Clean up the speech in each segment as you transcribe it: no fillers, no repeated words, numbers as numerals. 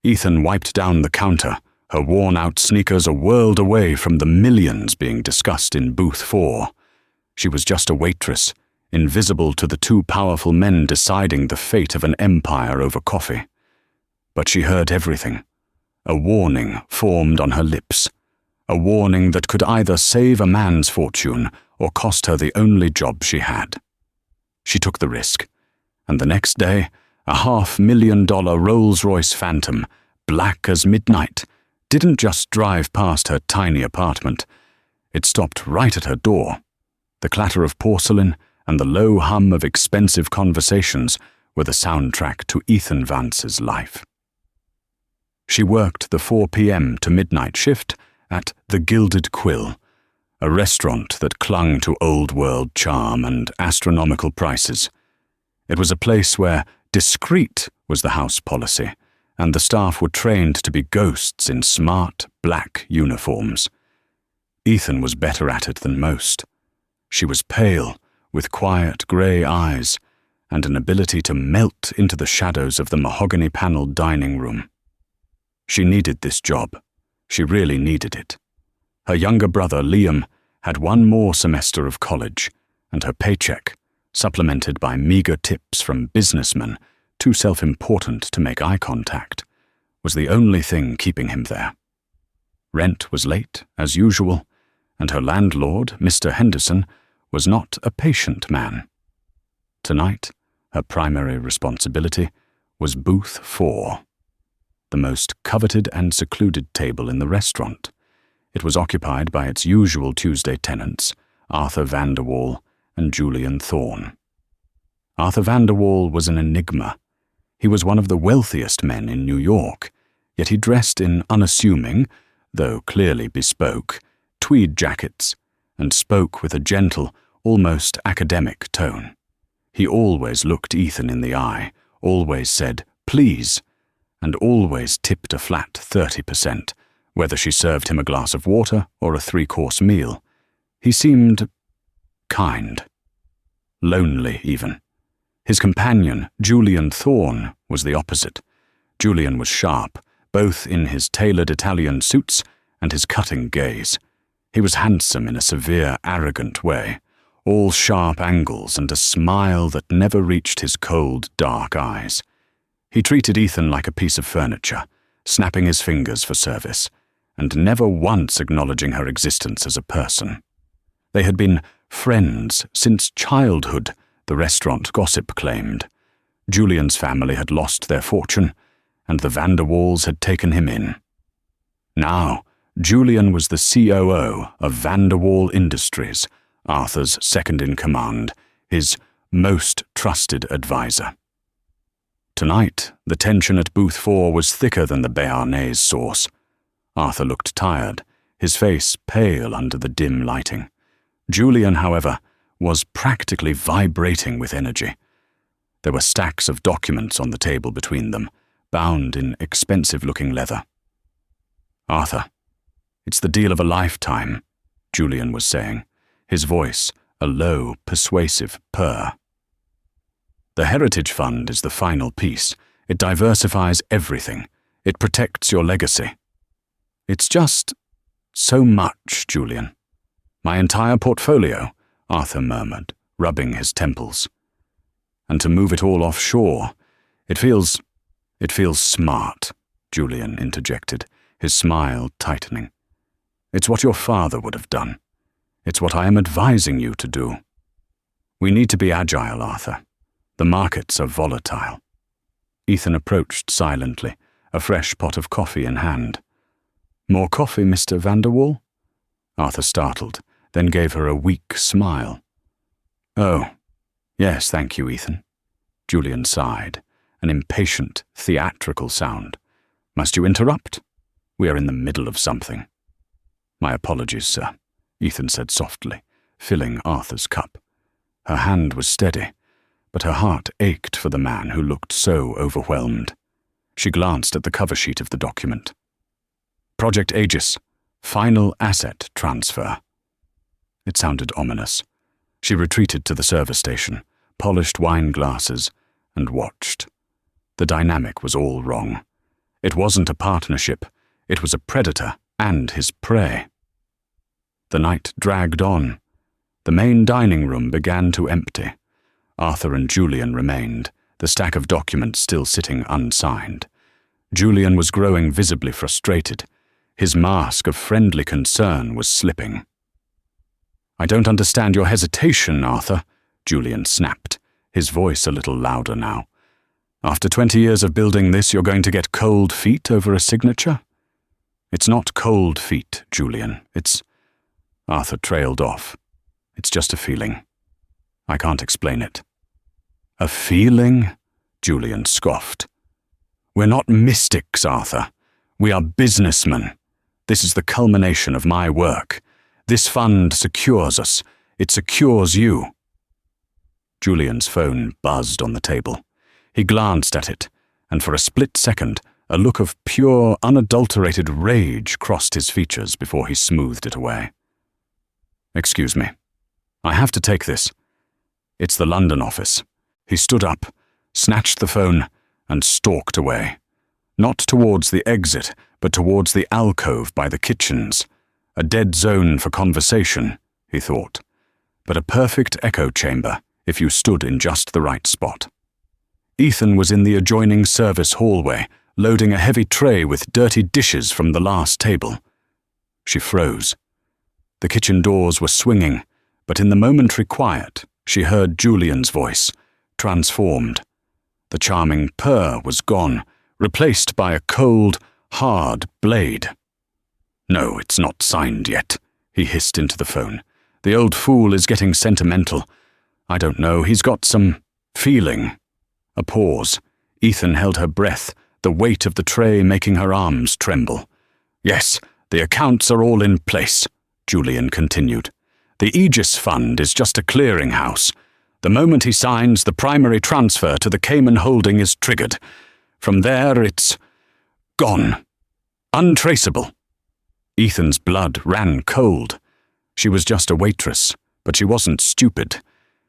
Ethan wiped down the counter, her worn-out sneakers a world away from the millions being discussed in booth 4. She was just a waitress, invisible to the two powerful men deciding the fate of an empire over coffee. But she heard everything. A warning formed on her lips. A warning that could either save a man's fortune or cost her the only job she had. She took the risk, and the next day, a $500,000 Rolls-Royce Phantom, black as midnight, didn't just drive past her tiny apartment. It stopped right at her door. The clatter of porcelain and the low hum of expensive conversations were the soundtrack to Ethan Vance's life. She worked the 4 p.m. to midnight shift at the Gilded Quill, a restaurant that clung to old-world charm and astronomical prices. It was a place where discreet was the house policy, and the staff were trained to be ghosts in smart, black uniforms. Ethan was better at it than most. She was pale, with quiet grey eyes, and an ability to melt into the shadows of the mahogany-panelled dining room. She needed this job. She really needed it. Her younger brother, Liam, had one more semester of college, and her paycheck, supplemented by meager tips from businessmen too self-important to make eye contact, was the only thing keeping him there. Rent was late, as usual, and her landlord, Mr. Henderson, was not a patient man. Tonight, her primary responsibility was booth 4, the most coveted and secluded table in the restaurant. It was occupied by its usual Tuesday tenants, Arthur Vanderwall and Julian Thorne. Arthur Vanderwall was an enigma. He was one of the wealthiest men in New York, yet he dressed in unassuming, though clearly bespoke, tweed jackets, and spoke with a gentle, almost academic tone. He always looked Ethan in the eye, always said, "Please," and always tipped a flat 30%, whether she served him a glass of water or a 3-course meal. He seemed kind. Lonely, even. His companion, Julian Thorne, was the opposite. Julian was sharp, both in his tailored Italian suits and his cutting gaze. He was handsome in a severe, arrogant way, all sharp angles and a smile that never reached his cold, dark eyes. He treated Ethan like a piece of furniture, snapping his fingers for service, and never once acknowledging her existence as a person. They had been friends since childhood, the restaurant gossip claimed. Julian's family had lost their fortune, and the Vanderwalls had taken him in. Now, Julian was the COO of Vanderwall Industries, Arthur's second-in-command, his most trusted advisor. Tonight, the tension at booth 4 was thicker than the béarnaise sauce. Arthur looked tired, his face pale under the dim lighting. Julian, however, was practically vibrating with energy. There were stacks of documents on the table between them, bound in expensive-looking leather. "Arthur, it's the deal of a lifetime," Julian was saying, his voice a low, persuasive purr. "The Heritage Fund is the final piece. It diversifies everything. It protects your legacy." "It's just so much, Julian." "My entire portfolio," Arthur murmured, rubbing his temples. "And to move it all offshore, it feels smart," Julian interjected, his smile tightening. "It's what your father would have done. It's what I am advising you to do. We need to be agile, Arthur. The markets are volatile." Ethan approached silently, a fresh pot of coffee in hand. "More coffee, Mr. Vanderwall?" Arthur startled, then gave her a weak smile. "Oh, yes, thank you, Ethan." Julian sighed, an impatient, theatrical sound. "Must you interrupt? We are in the middle of something." "My apologies, sir," Ethan said softly, filling Arthur's cup. Her hand was steady, but her heart ached for the man who looked so overwhelmed. She glanced at the cover sheet of the document. "Project Aegis, final asset transfer." It sounded ominous. She retreated to the service station, polished wine glasses, and watched. The dynamic was all wrong. It wasn't a partnership. It was a predator and his prey. The night dragged on. The main dining room began to empty. Arthur and Julian remained, the stack of documents still sitting unsigned. Julian was growing visibly frustrated. His mask of friendly concern was slipping. "I don't understand your hesitation, Arthur," Julian snapped, his voice a little louder now. "After 20 years of building this, you're going to get cold feet over a signature?" "It's not cold feet, Julian. It's—" Arthur trailed off. "It's just a feeling. I can't explain it." "A feeling?" Julian scoffed. "We're not mystics, Arthur. We are businessmen. This is the culmination of my work. This fund secures us. It secures you." Julian's phone buzzed on the table. He glanced at it, and for a split second, a look of pure, unadulterated rage crossed his features before he smoothed it away. "Excuse me. I have to take this. It's the London office." He stood up, snatched the phone, and stalked away. Not towards the exit, but towards the alcove by the kitchens. A dead zone for conversation, he thought, but a perfect echo chamber if you stood in just the right spot. Ethan was in the adjoining service hallway, loading a heavy tray with dirty dishes from the last table. She froze. The kitchen doors were swinging, but in the momentary quiet, she heard Julian's voice, transformed. The charming purr was gone, replaced by a cold, hard blade. "No, it's not signed yet," he hissed into the phone. "The old fool is getting sentimental. I don't know, he's got some feeling." A pause. Ethan held her breath, the weight of the tray making her arms tremble. "Yes, the accounts are all in place," Julian continued. "The Aegis Fund is just a clearinghouse. The moment he signs, the primary transfer to the Cayman holding is triggered. From there, it's gone. Untraceable." Ethan's blood ran cold. She was just a waitress, but she wasn't stupid.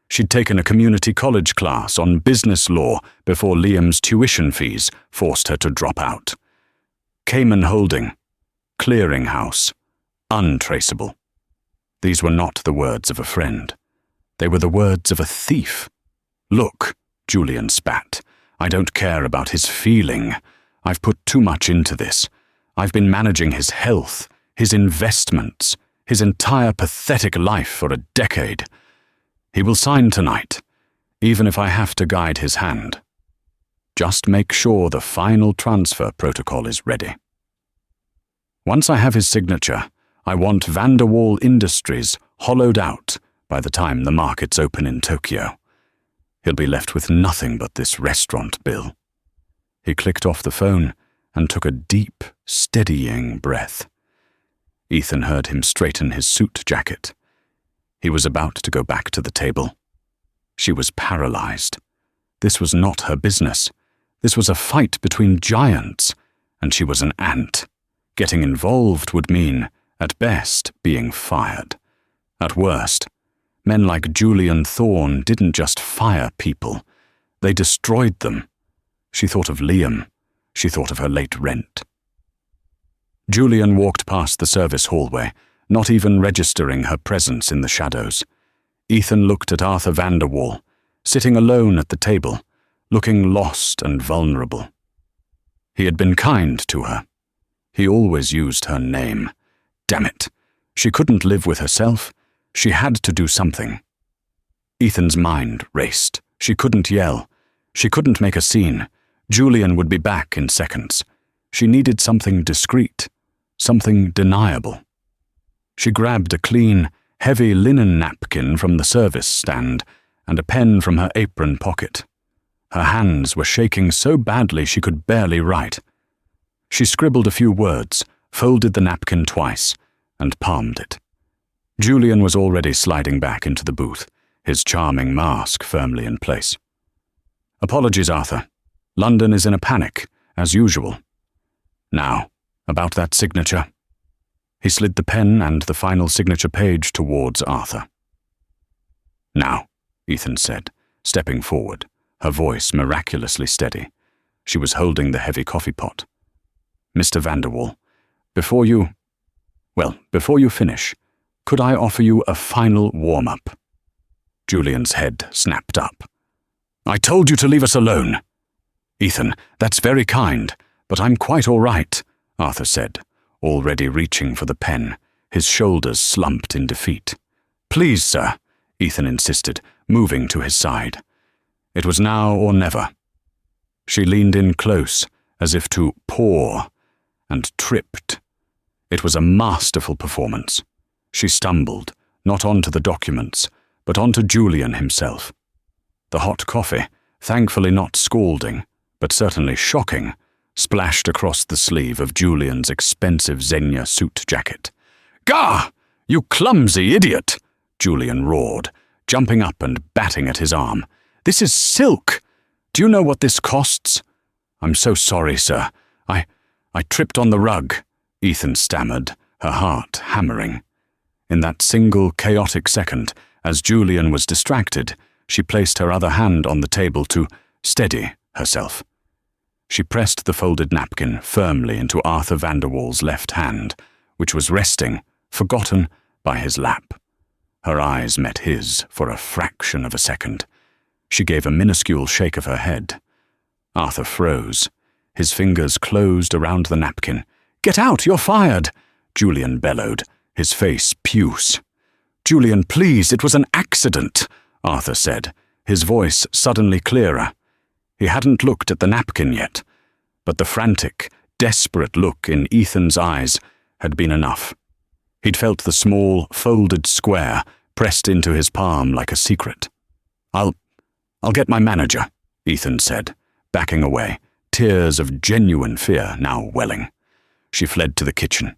She'd taken a community college class on business law before Liam's tuition fees forced her to drop out. Cayman holding, clearinghouse, untraceable. These were not the words of a friend. They were the words of a thief. "Look," Julian spat, "I don't care about his feeling. I've put too much into this. I've been managing his health, his investments, his entire pathetic life for a decade. He will sign tonight, even if I have to guide his hand. Just make sure the final transfer protocol is ready. Once I have his signature, I want Vanderwall Industries hollowed out by the time the markets open in Tokyo. He'll be left with nothing but this restaurant bill." He clicked off the phone and took a deep, steadying breath. Ethan heard him straighten his suit jacket. He was about to go back to the table. She was paralyzed. This was not her business. This was a fight between giants, and she was an ant. Getting involved would mean, at best, being fired. At worst, men like Julian Thorne didn't just fire people. They destroyed them. She thought of Liam. She thought of her late rent. Julian walked past the service hallway, not even registering her presence in the shadows. Ethan looked at Arthur Vanderwall, sitting alone at the table, looking lost and vulnerable. He had been kind to her. He always used her name. Damn it. She couldn't live with herself. She had to do something. Ethan's mind raced. She couldn't yell. She couldn't make a scene. Julian would be back in seconds. She needed something discreet, something deniable. She grabbed a clean, heavy linen napkin from the service stand and a pen from her apron pocket. Her hands were shaking so badly she could barely write. She scribbled a few words, folded the napkin twice, and palmed it. Julian was already sliding back into the booth, his charming mask firmly in place. "Apologies, Arthur. London is in a panic, as usual. Now, about that signature." He slid the pen and the final signature page towards Arthur. "Now," Ethan said, stepping forward, her voice miraculously steady. She was holding the heavy coffee pot. Mr. Vanderwall, before you finish, could I offer you a final warm-up?" Julian's head snapped up. "I told you to leave us alone." "Ethan, that's very kind, but I'm quite all right," Arthur said, already reaching for the pen, his shoulders slumped in defeat. "Please, sir," Ethan insisted, moving to his side. It was now or never. She leaned in close, as if to paw, and tripped. It was a masterful performance. She stumbled, not onto the documents, but onto Julian himself. The hot coffee, thankfully not scalding, but certainly shocking, splashed across the sleeve of Julian's expensive Xenia suit jacket. "Gah! You clumsy idiot!" Julian roared, jumping up and batting at his arm. "This is silk! Do you know what this costs?" "I'm so sorry, sir. I tripped on the rug," Ethan stammered, her heart hammering. In that single chaotic second, as Julian was distracted, she placed her other hand on the table to steady herself. She pressed the folded napkin firmly into Arthur Vanderwall's left hand, which was resting, forgotten, by his lap. Her eyes met his for a fraction of a second. She gave a minuscule shake of her head. Arthur froze. His fingers closed around the napkin. "Get out, you're fired!" Julian bellowed, his face puce. "Julian, please, it was an accident," Arthur said, his voice suddenly clearer. He hadn't looked at the napkin yet, but the frantic, desperate look in Ethan's eyes had been enough. He'd felt the small, folded square pressed into his palm like a secret. I'll get my manager," Ethan said, backing away, tears of genuine fear now welling. She fled to the kitchen.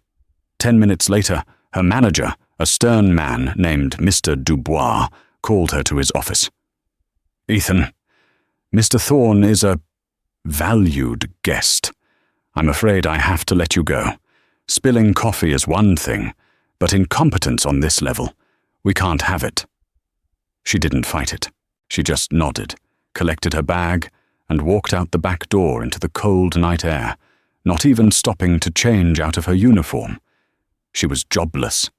10 minutes later, her manager, a stern man named Mr. Dubois, called her to his office. "Ethan, Mr. Thorne is a valued guest. I'm afraid I have to let you go. Spilling coffee is one thing, but incompetence on this level, we can't have it." She didn't fight it. She just nodded, collected her bag, and walked out the back door into the cold night air, not even stopping to change out of her uniform. She was jobless.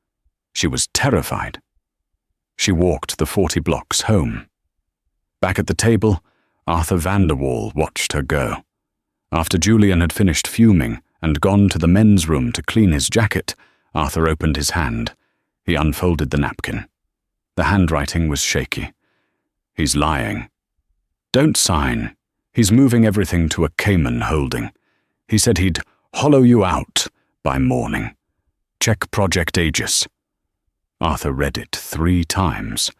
She was terrified. She walked the 40 blocks home. Back at the table, Arthur Vanderwall watched her go. After Julian had finished fuming and gone to the men's room to clean his jacket, Arthur opened his hand. He unfolded the napkin. The handwriting was shaky. "He's lying. Don't sign. He's moving everything to a Cayman holding. He said he'd hollow you out by morning. Check Project Aegis." Arthur read it 3 times.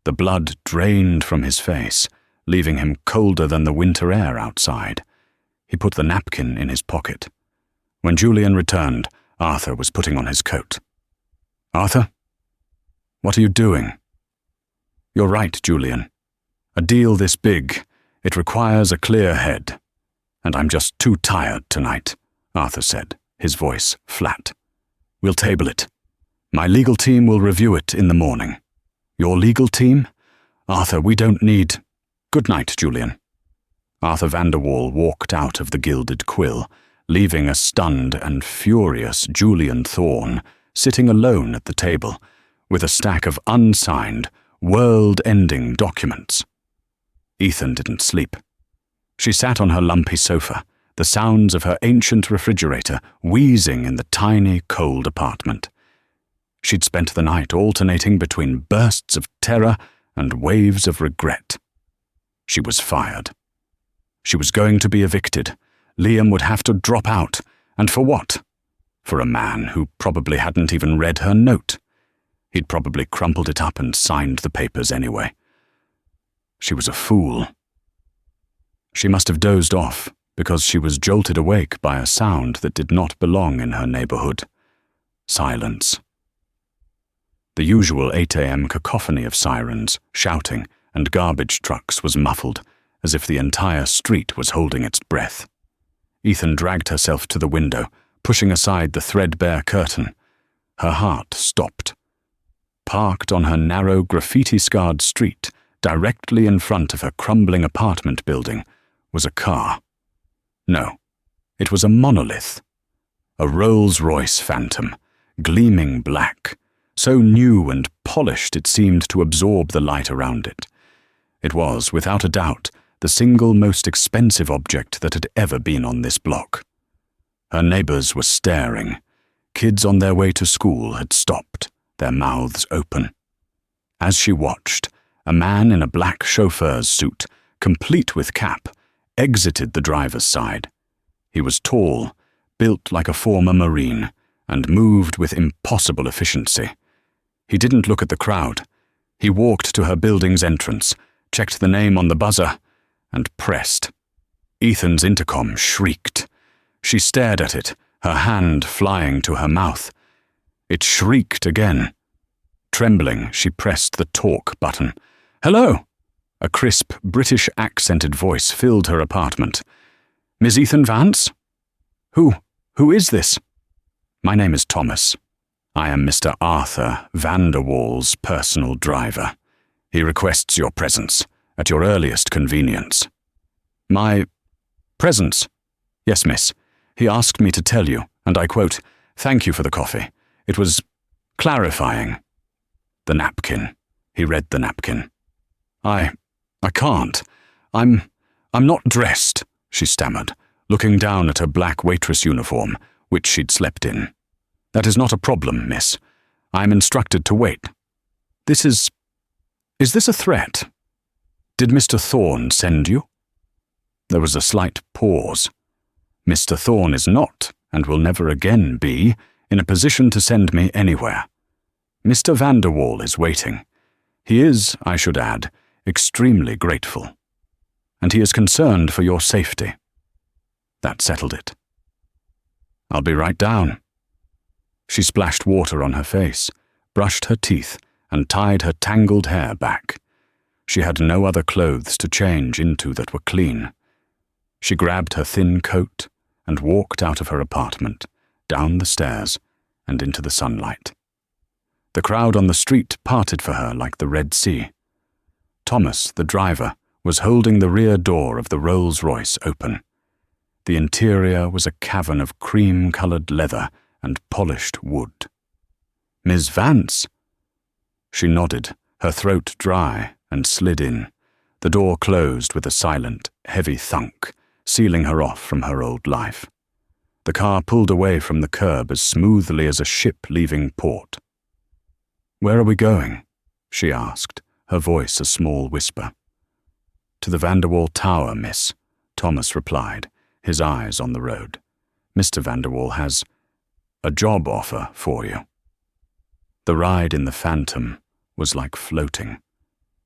The blood drained from his face, leaving him colder than the winter air outside. He put the napkin in his pocket. When Julian returned, Arthur was putting on his coat. "Arthur? What are you doing?" "You're right, Julian. A deal this big, it requires a clear head. And I'm just too tired tonight," Arthur said, his voice flat. "We'll table it. My legal team will review it in the morning." "Your legal team? Arthur, we don't need—" "Good night, Julian." Arthur Vanderwall walked out of the Gilded Quill, leaving a stunned and furious Julian Thorne sitting alone at the table, with a stack of unsigned, world-ending documents. Ethan didn't sleep. She sat on her lumpy sofa, the sounds of her ancient refrigerator wheezing in the tiny, cold apartment. She'd spent the night alternating between bursts of terror and waves of regret. She was fired. She was going to be evicted. Liam would have to drop out. And for what? For a man who probably hadn't even read her note. He'd probably crumpled it up and signed the papers anyway. She was a fool. She must have dozed off, because she was jolted awake by a sound that did not belong in her neighborhood. Silence. The usual 8 a.m. cacophony of sirens, shouting, and garbage trucks was muffled, as if the entire street was holding its breath. Ethan dragged herself to the window, pushing aside the threadbare curtain. Her heart stopped. Parked on her narrow, graffiti-scarred street, directly in front of her crumbling apartment building, was a car. No, it was a monolith, a Rolls-Royce Phantom, gleaming black, so new and polished it seemed to absorb the light around it. It was, without a doubt, the single most expensive object that had ever been on this block. Her neighbors were staring. Kids on their way to school had stopped, their mouths open. As she watched, a man in a black chauffeur's suit, complete with cap, exited the driver's side. He was tall, built like a former Marine, and moved with impossible efficiency. He didn't look at the crowd. He walked to her building's entrance, checked the name on the buzzer, and pressed. Ethan's intercom shrieked. She stared at it, her hand flying to her mouth. It shrieked again. Trembling, she pressed the talk button. "Hello!" A crisp, British-accented voice filled her apartment. "Ms. Ethan Vance? Who is this?" "My name is Thomas. I am Mr. Arthur Vanderwall's personal driver. He requests your presence, at your earliest convenience." "My presence?" "Yes, miss. He asked me to tell you, and I quote, 'Thank you for the coffee. It was clarifying.'" "The napkin." He read the napkin. I can't. I'm not dressed," she stammered, looking down at her black waitress uniform, which she'd slept in. "That is not a problem, miss. I am instructed to wait." Is this a threat? Did Mr. Thorne send you?" There was a slight pause. "Mr. Thorne is not, and will never again be, in a position to send me anywhere. Mr. Vanderwall is waiting. He is, I should add, extremely grateful. And he is concerned for your safety." That settled it. "I'll be right down." She splashed water on her face, brushed her teeth, and tied her tangled hair back. She had no other clothes to change into that were clean. She grabbed her thin coat and walked out of her apartment, down the stairs, and into the sunlight. The crowd on the street parted for her like the Red Sea. Thomas, the driver, was holding the rear door of the Rolls-Royce open. The interior was a cavern of cream-colored leather and polished wood. "Ms. Vance?" She nodded, her throat dry, and slid in. The door closed with a silent, heavy thunk, sealing her off from her old life. The car pulled away from the curb as smoothly as a ship leaving port. "Where are we going?" she asked, her voice a small whisper. "To the Vanderwall Tower, miss," Thomas replied, his eyes on the road. "Mr. Vanderwall has a job offer for you." The ride in the Phantom was like floating.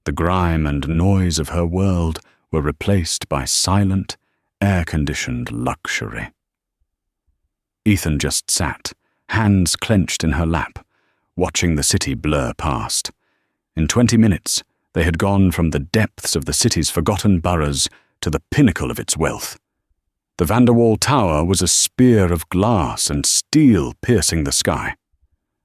The grime and noise of her world were replaced by silent, air-conditioned luxury. Ethan just sat, hands clenched in her lap, watching the city blur past. In 20 minutes, they had gone from the depths of the city's forgotten boroughs to the pinnacle of its wealth. The Vanderwall Tower was a spear of glass and steel piercing the sky.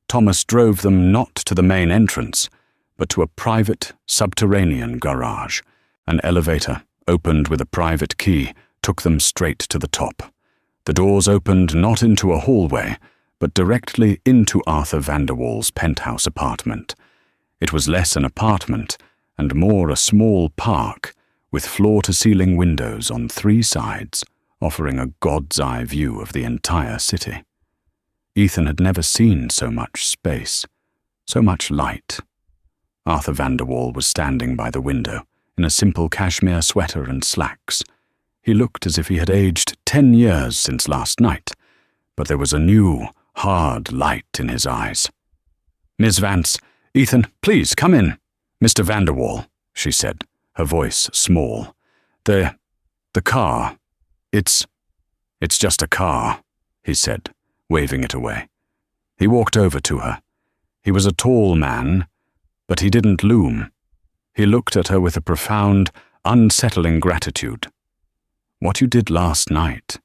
Thomas drove them not to the main entrance, but to a private, subterranean garage. An elevator, opened with a private key, took them straight to the top. The doors opened not into a hallway, but directly into Arthur Vanderwall's penthouse apartment. It was less an apartment and more a small park, with floor-to-ceiling windows on 3 sides, offering a god's-eye view of the entire city. Ethan had never seen so much space, so much light. Arthur Vanderwall was standing by the window, in a simple cashmere sweater and slacks. He looked as if he had aged 10 years since last night, but there was a new, hard light in his eyes. "Miss Vance, Ethan, please come in." "Mr. Vanderwall," she said, her voice small. The car. It's just a car," he said, waving it away. He walked over to her. He was a tall man, but he didn't loom. He looked at her with a profound, unsettling gratitude. "What you did last night,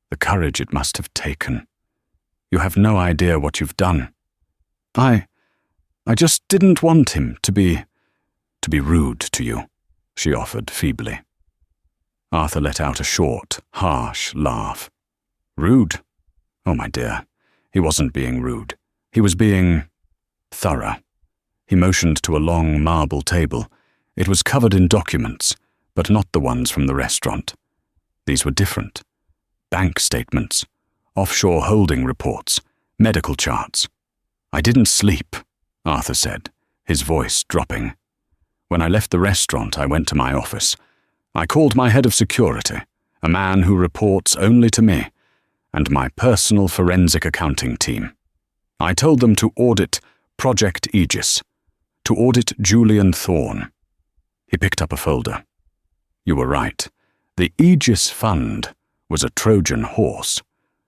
the courage it must have taken. You have no idea what you've done. I just didn't want him to be rude to you," she offered feebly. Arthur let out a short, harsh laugh. "Rude? Oh, my dear, he wasn't being rude. He was being thorough. He motioned to a long marble table. It was covered in documents, but not the ones from the restaurant. These were different. Bank statements, offshore holding reports, medical charts. I didn't sleep, Arthur said, his voice dropping. When I left the restaurant, I went to my office. I called my head of security, a man who reports only to me, and my personal forensic accounting team. I told them to audit Project Aegis, to audit Julian Thorne. He picked up a folder. You were right. The Aegis Fund was a Trojan horse,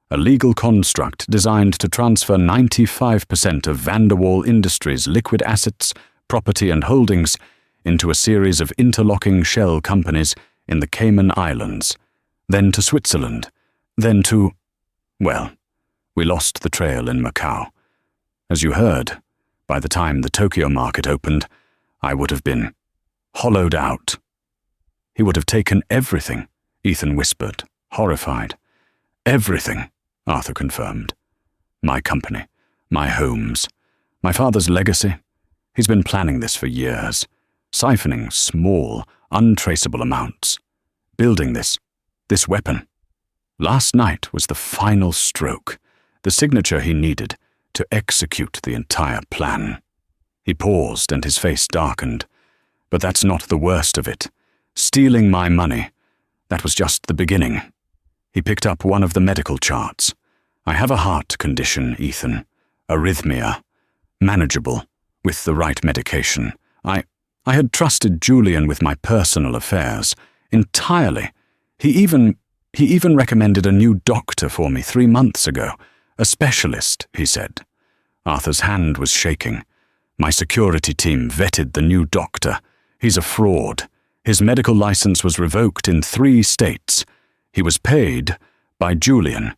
a legal construct designed to transfer 95% of Vanderwall Industries' liquid assets, property and holdings into a series of interlocking shell companies in the Cayman Islands, then to Switzerland, then to... Well, we lost the trail in Macau. As you heard, by the time the Tokyo market opened, I would have been hollowed out. He would have taken everything, Ethan whispered, horrified. Everything, Arthur confirmed. My company, my homes, my father's legacy. He's been planning this for years, siphoning small, untraceable amounts, building this weapon. Last night was the final stroke, the signature he needed to execute the entire plan. He paused and his face darkened. But that's not the worst of it. Stealing my money, that was just the beginning. He picked up one of the medical charts. I have a heart condition, Ethan. Arrhythmia. Manageable, with the right medication. I had trusted Julian with my personal affairs. Entirely. He even recommended a new doctor for me 3 months ago. A specialist, he said. Arthur's hand was shaking. My security team vetted the new doctor. He's a fraud. His medical license was revoked in 3 states. He was paid by Julian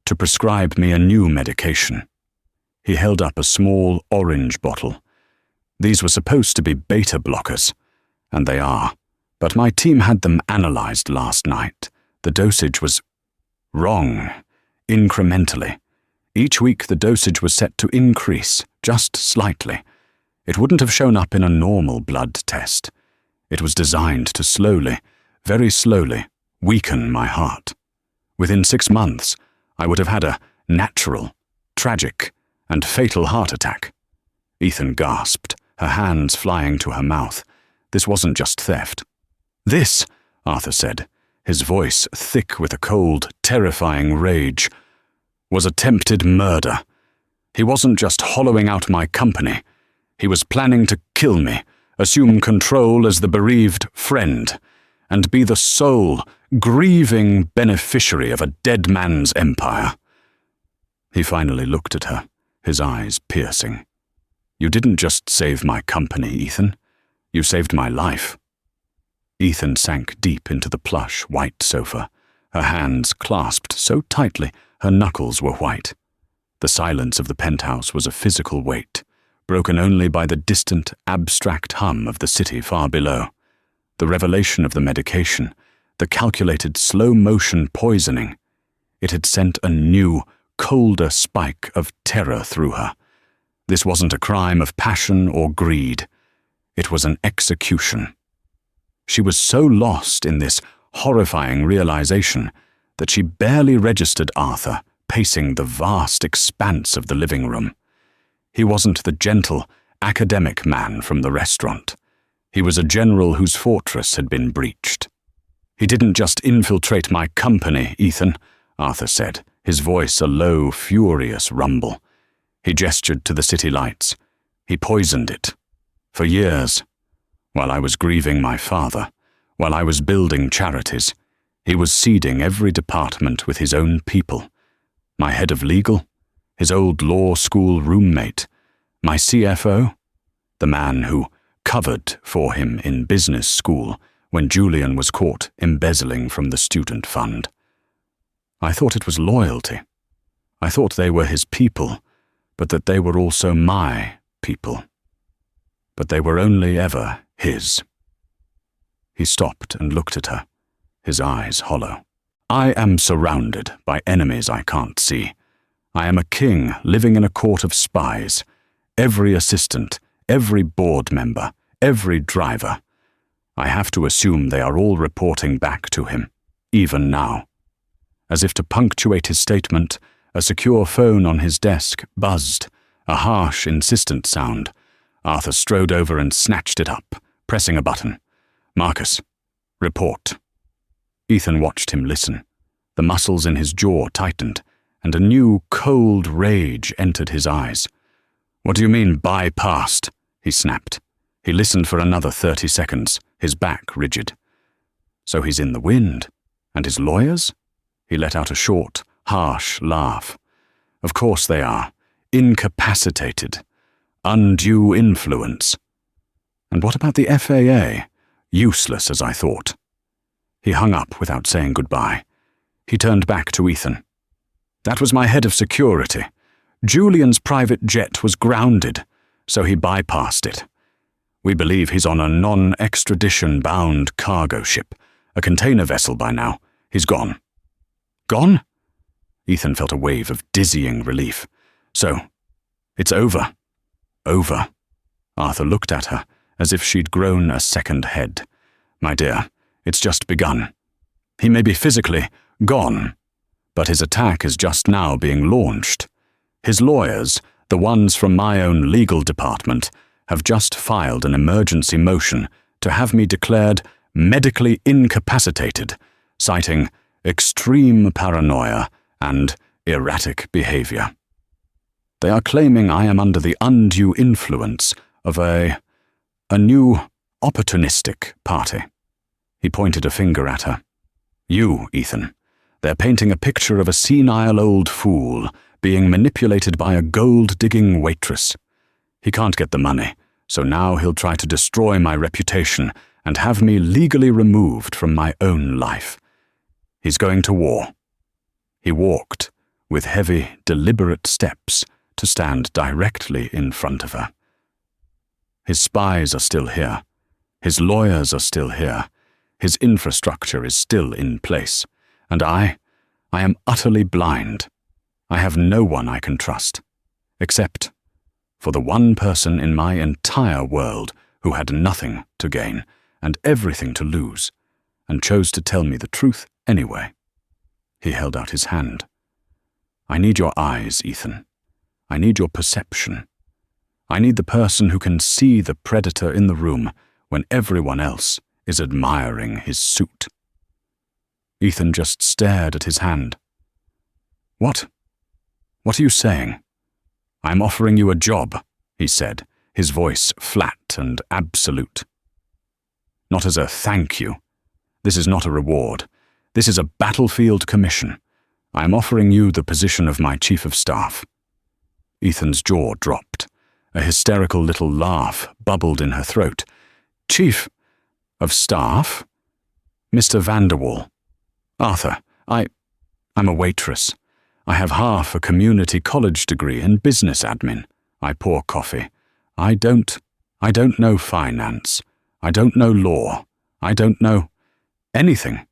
to prescribe me a new medication. He held up a small orange bottle. These were supposed to be beta blockers, and they are. But my team had them analyzed last night. The dosage was wrong, incrementally. Each week the dosage was set to increase, just slightly. It wouldn't have shown up in a normal blood test. It was designed to slowly, very slowly, weaken my heart. Within 6 months, I would have had a natural, tragic, and fatal heart attack. Ethan gasped, her hands flying to her mouth. This wasn't just theft. This, Arthur said, his voice thick with a cold, terrifying rage, was attempted murder. He wasn't just hollowing out my company. He was planning to kill me, assume control as the bereaved friend, and be the sole, grieving beneficiary of a dead man's empire. He finally looked at her, his eyes piercing. You didn't just save my company, Ethan. You saved my life. Ethan sank deep into the plush, white sofa, her hands clasped so tightly her knuckles were white. The silence of the penthouse was a physical weight, broken only by the distant, abstract hum of the city far below. The revelation of the medication, the calculated slow-motion poisoning, it had sent a new, colder spike of terror through her. This wasn't a crime of passion or greed. It was an execution. She was so lost in this horrifying realization that she barely registered Arthur pacing the vast expanse of the living room. He wasn't the gentle, academic man from the restaurant. He was a general whose fortress had been breached. He didn't just infiltrate my company, Ethan, Arthur said, his voice a low, furious rumble. He gestured to the city lights. He poisoned it. For years, while I was grieving my father, while I was building charities, he was seeding every department with his own people. My head of legal, his old law school roommate, my CFO, the man who covered for him in business school when Julian was caught embezzling from the student fund. I thought it was loyalty. I thought they were his people, but that they were also my people. But they were only ever his. He stopped and looked at her, his eyes hollow. I am surrounded by enemies I can't see. I am a king living in a court of spies. Every assistant, every board member, every driver. I have to assume they are all reporting back to him, even now. As if to punctuate his statement, a secure phone on his desk buzzed, a harsh, insistent sound. Arthur strode over and snatched it up, pressing a button. Marcus, report. Ethan watched him listen. The muscles in his jaw tightened, and a new, cold rage entered his eyes. What do you mean, bypassed? He snapped. He listened for another 30 seconds, his back rigid. So he's in the wind. And his lawyers? He let out a short, harsh laugh. Of course they are. Incapacitated. Undue influence. And what about the FAA? Useless, as I thought. He hung up without saying goodbye. He turned back to Ethan. That was my head of security. Julian's private jet was grounded, so he bypassed it. We believe he's on a non-extradition-bound cargo ship, a container vessel by now. He's gone. Gone? Ethan felt a wave of dizzying relief. So, it's over. Over. Arthur looked at her, as if she'd grown a second head. My dear, it's just begun. He may be physically gone, but his attack is just now being launched. His lawyers, the ones from my own legal department, have just filed an emergency motion to have me declared medically incapacitated, citing extreme paranoia and erratic behavior. They are claiming I am under the undue influence of a new opportunistic party. He pointed a finger at her. You, Ethan. They're painting a picture of a senile old fool being manipulated by a gold-digging waitress. He can't get the money, so now he'll try to destroy my reputation and have me legally removed from my own life. He's going to war. He walked, with heavy, deliberate steps, to stand directly in front of her. His spies are still here. His lawyers are still here. His infrastructure is still in place. And I am utterly blind. I have no one I can trust, except for the one person in my entire world who had nothing to gain and everything to lose, and chose to tell me the truth anyway. He held out his hand. I need your eyes, Ethan. I need your perception. I need the person who can see the predator in the room when everyone else is admiring his suit. Ethan just stared at his hand. What are you saying? I'm offering you a job, he said, his voice flat and absolute. Not as a thank you. This is not a reward. This is a battlefield commission. I am offering you the position of my chief of staff. Ethan's jaw dropped. A hysterical little laugh bubbled in her throat. Chief of staff? Mr. Vanderwall. Arthur, I'm a waitress. I have half a community college degree in business admin. I pour coffee. I don't know finance. I don't know law. I don't know anything.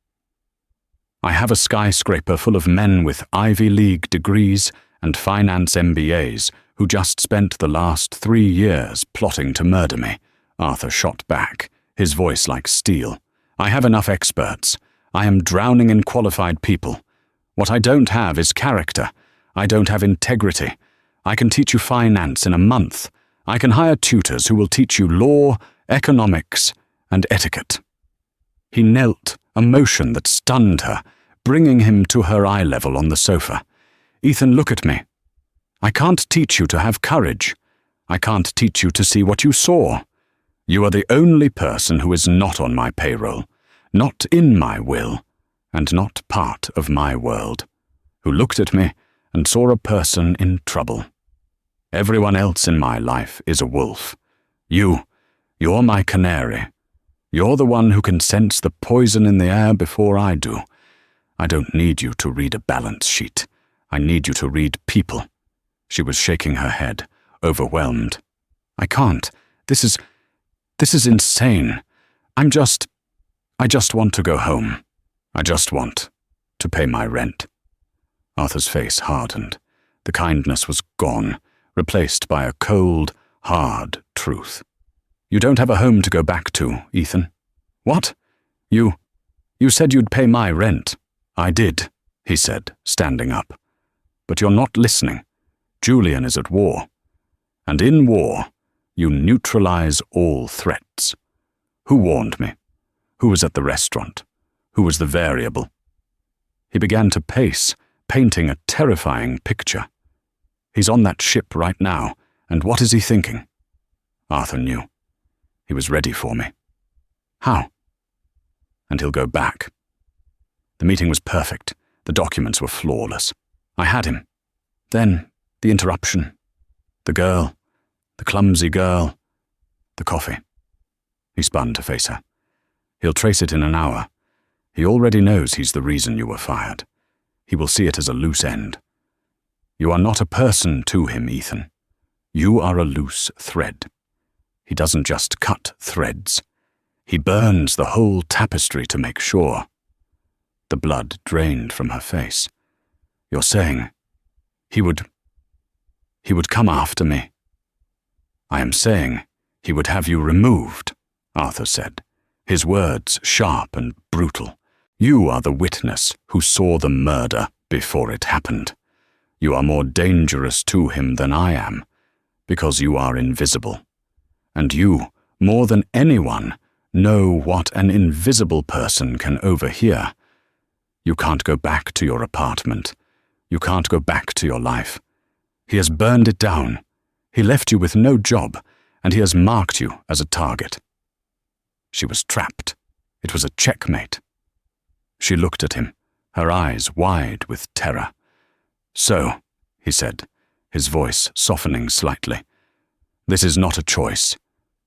I have a skyscraper full of men with Ivy League degrees and finance MBAs who just spent the last 3 years plotting to murder me. Arthur shot back, his voice like steel. I have enough experts. I am drowning in qualified people. What I don't have is character. I don't have integrity. I can teach you finance in a month. I can hire tutors who will teach you law, economics, and etiquette. He knelt, a motion that stunned her, bringing him to her eye level on the sofa. Ethan, look at me. I can't teach you to have courage. I can't teach you to see what you saw. You are the only person who is not on my payroll, not in my will, and not part of my world, who looked at me and saw a person in trouble. Everyone else in my life is a wolf. You're my canary. You're the one who can sense the poison in the air before I do. I don't need you to read a balance sheet. I need you to read people. She was shaking her head, overwhelmed. I can't. This is insane. I just want to go home. I just want to pay my rent. Arthur's face hardened. The kindness was gone, replaced by a cold, hard truth. "You don't have a home to go back to, Ethan." "What? You said you'd pay my rent." "I did," he said, standing up. "But you're not listening. Julian is at war. And in war, you neutralize all threats. Who warned me? Who was at the restaurant? Who was the variable?" He began to pace, painting a terrifying picture. "He's on that ship right now, and what is he thinking?" Arthur knew. He was ready for me. "How?" "And he'll go back." The meeting was perfect. The documents were flawless. I had him. Then, the interruption. The girl. The clumsy girl. The coffee. He spun to face her. "He'll trace it in an hour. He already knows he's the reason you were fired. He will see it as a loose end. You are not a person to him, Ethan. You are a loose thread. He doesn't just cut threads. He burns the whole tapestry to make sure." The blood drained from her face. "You're saying he would come after me?" "I am saying he would have you removed," Arthur said, his words sharp and brutal. "You are the witness who saw the murder before it happened. You are more dangerous to him than I am, because you are invisible. And you, more than anyone, know what an invisible person can overhear. You can't go back to your apartment. You can't go back to your life. He has burned it down. He left you with no job, and he has marked you as a target." She was trapped. It was a checkmate. She looked at him, her eyes wide with terror. "So," he said, his voice softening slightly, "this is not a choice.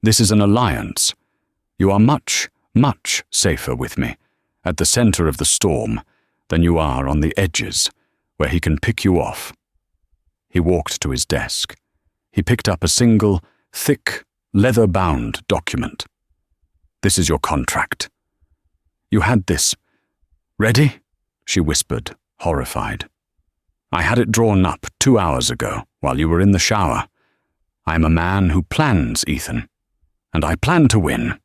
This is an alliance. You are much, much safer with me, at the center of the storm, than you are on the edges, where he can pick you off." He walked to his desk. He picked up a single, thick, leather-bound document. "This is your contract." "You had this ready?" she whispered, horrified. "I had it drawn up 2 hours ago, while you were in the shower. I am a man who plans, Ethan, and I plan to win."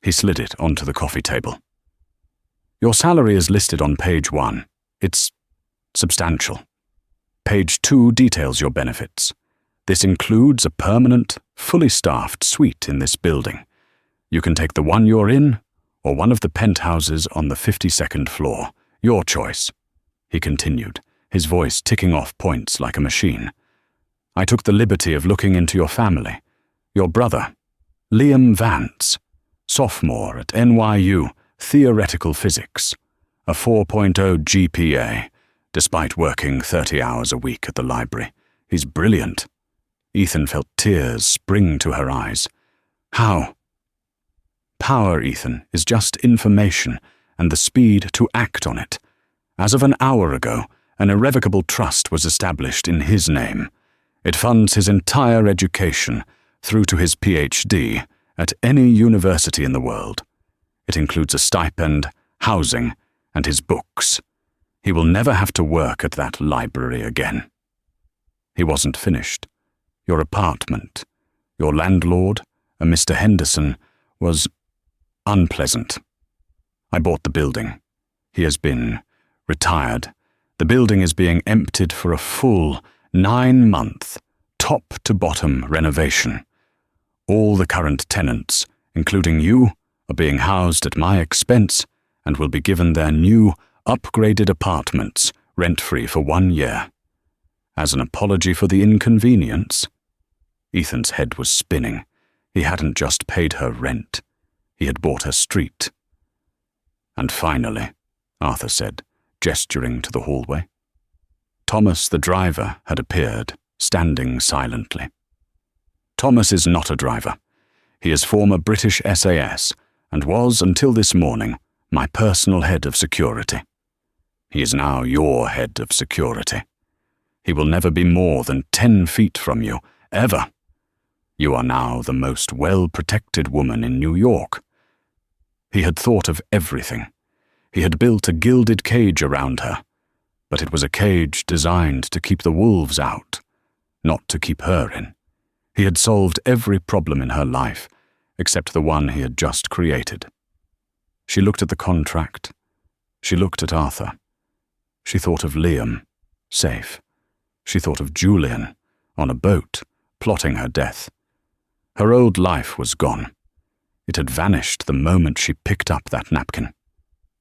He slid it onto the coffee table. "Your salary is listed on page 1. It's substantial. Page 2 details your benefits. This includes a permanent, fully staffed suite in this building. You can take the one you're in, or one of the penthouses on the 52nd floor. Your choice," he continued, his voice ticking off points like a machine. "I took the liberty of looking into your family. Your brother, Liam Vance, sophomore at NYU, theoretical physics, a 4.0 GPA, despite working 30 hours a week at the library. He's brilliant." Ethan felt tears spring to her eyes. "How?" "Power, Ethan, is just information and the speed to act on it. As of an hour ago, an irrevocable trust was established in his name. It funds his entire education, through to his PhD, at any university in the world. It includes a stipend, housing, and his books. He will never have to work at that library again." He wasn't finished. "Your apartment, your landlord, a Mr. Henderson, was unpleasant. I bought the building. He has been retired. The building is being emptied for a full 9-month, top-to-bottom renovation. All the current tenants, including you, are being housed at my expense and will be given their new, upgraded apartments, rent-free for 1 year. As an apology for the inconvenience." Ethan's head was spinning. He hadn't just paid her rent. He had bought her street. "And finally," Arthur said, gesturing to the hallway. Thomas, the driver, had appeared, standing silently. Thomas is not a driver. He is former British SAS and was, until this morning, my personal head of security. He is now your head of security. He will never be more than 10 feet from you, ever. You are now the most well-protected woman in New York." He had thought of everything. He had built a gilded cage around her. But it was a cage designed to keep the wolves out, not to keep her in. He had solved every problem in her life, except the one he had just created. She looked at the contract. She looked at Arthur. She thought of Liam, safe. She thought of Julian, on a boat, plotting her death. Her old life was gone. It had vanished the moment she picked up that napkin.